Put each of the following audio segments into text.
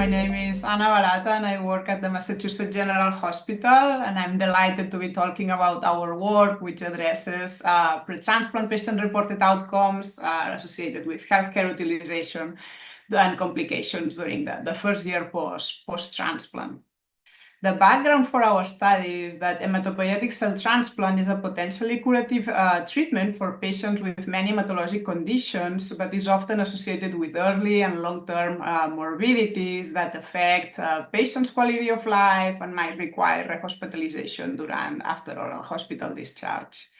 My name is Anna Barata and I work at the Massachusetts General Hospital, and I'm delighted to be talking about our work, which addresses pre-transplant patient-reported outcomes associated with healthcare utilization and complications during the first year post-transplant. The background for our study is that hematopoietic cell transplant is a potentially curative treatment for patients with many hematologic conditions, but is often associated with early and long-term morbidities that affect patients' quality of life and might require rehospitalization after oral hospital discharge.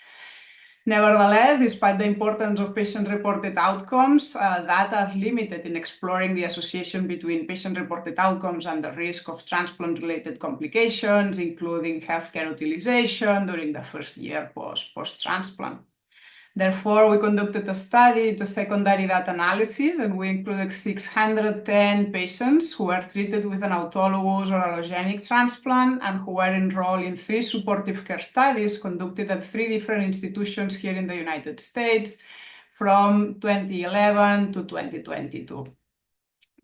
Nevertheless, despite the importance of patient-reported outcomes, data are limited in exploring the association between patient-reported outcomes and the risk of transplant-related complications, including healthcare utilization during the first year post-transplant. Therefore, we conducted a study, it's a secondary data analysis, and we included 610 patients who were treated with an autologous or allogeneic transplant and who were enrolled in 3 supportive care studies conducted at 3 different institutions here in the United States from 2011 to 2022.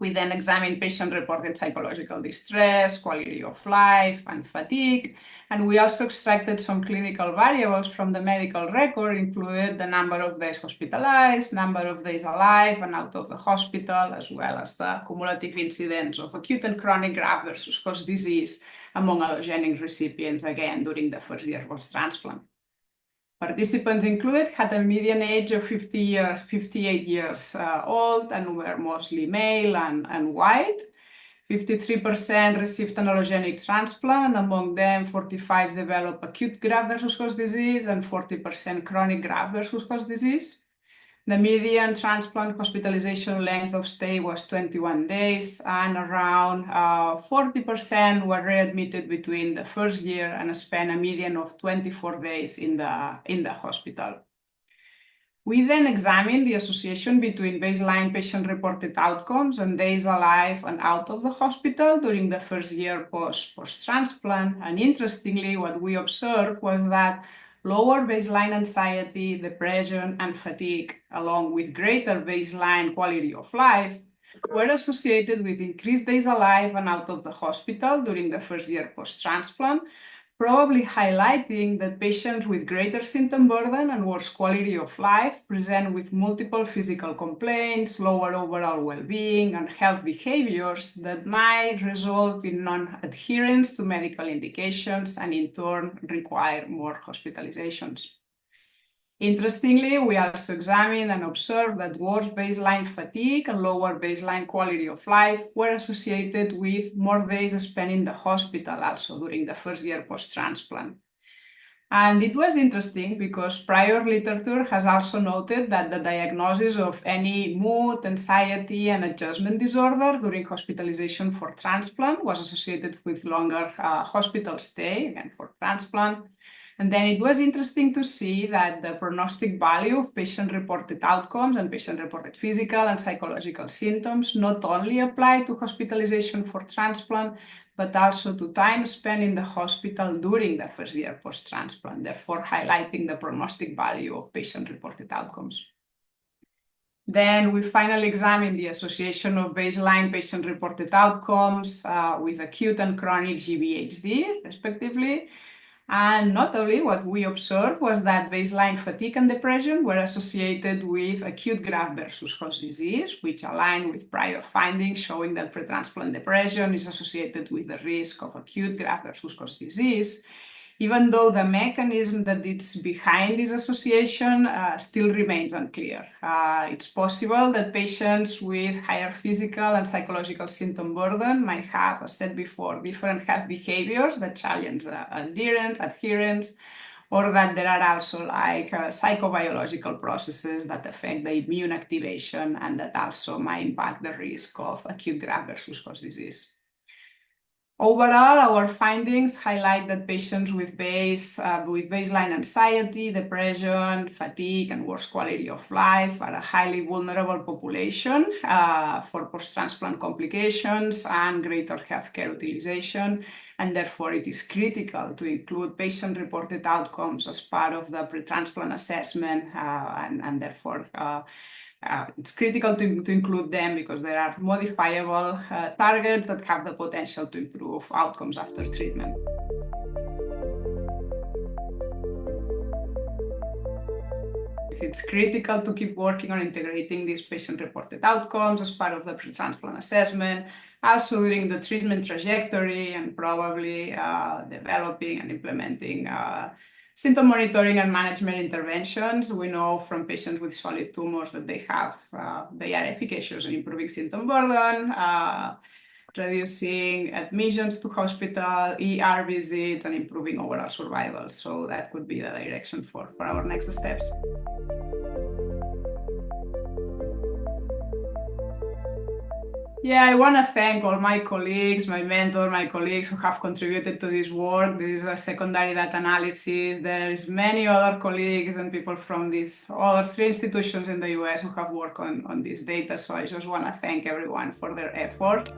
We then examined patient-reported psychological distress, quality of life, and fatigue. And we also extracted some clinical variables from the medical record, included the number of days hospitalized, number of days alive and out of the hospital, as well as the cumulative incidence of acute and chronic graft-versus-host disease among allogeneic recipients, again, during the first year post-transplant. Participants included had a median age of 58 years old and were mostly male and white. 53% received an allogenic transplant. Among them, 45 developed acute graft-versus-host disease and 40% chronic graft-versus-host disease. The median transplant hospitalization length of stay was 21 days, and around 40% were readmitted between the first year and spent a median of 24 days in the hospital. We then examined the association between baseline patient-reported outcomes and days alive and out of the hospital during the first year post-transplant. And interestingly, what we observed was that lower baseline anxiety, depression, and fatigue, along with greater baseline quality of life, were associated with increased days alive and out of the hospital during the first year post-transplant, probably highlighting that patients with greater symptom burden and worse quality of life present with multiple physical complaints, lower overall well-being, and health behaviors that might result in non-adherence to medical indications and in turn require more hospitalizations. Interestingly, we also examined and observed that worse baseline fatigue and lower baseline quality of life were associated with more days spent in the hospital also during the first year post-transplant. And it was interesting because prior literature has also noted that the diagnosis of any mood, anxiety, and adjustment disorder during hospitalization for transplant was associated with longer hospital stay, again for transplant. And then it was interesting to see that the prognostic value of patient-reported outcomes and patient-reported physical and psychological symptoms not only apply to hospitalization for transplant, but also to time spent in the hospital during the first year post-transplant, therefore highlighting the prognostic value of patient-reported outcomes. Then we finally examined the association of baseline patient-reported outcomes with acute and chronic GVHD, respectively. And notably, what we observed was that baseline fatigue and depression were associated with acute graft-versus-host disease, which aligned with prior findings showing that pretransplant depression is associated with the risk of acute graft-versus-host disease, even though the mechanism that is behind this association still remains unclear. It's possible that patients with higher physical and psychological symptom burden might have, as said before, different health behaviors that challenge adherence, or that there are also psychobiological processes that affect the immune activation and that also might impact the risk of acute graft-versus-host disease. Overall, our findings highlight that patients with baseline anxiety, depression, fatigue, and worse quality of life are a highly vulnerable population for post-transplant complications and greater healthcare utilization. and therefore it is critical to include patient-reported outcomes as part of the pre-transplant assessment, and therefore it's critical to include them because there are modifiable targets that have the potential to improve outcomes after treatment. It's critical to keep working on integrating these patient-reported outcomes as part of the pre-transplant assessment, also during the treatment trajectory, and probably developing and implementing symptom monitoring and management interventions. We know from patients with solid tumors that they are efficacious in improving symptom burden, reducing admissions to hospital, ER visits, and improving overall survival. So that could be the direction for our next steps. Yeah, I want to thank all my colleagues, my mentor, my colleagues who have contributed to this work. This is a secondary data analysis. There is many other colleagues and people from these other 3 institutions in the US who have worked on this data. So I just want to thank everyone for their effort.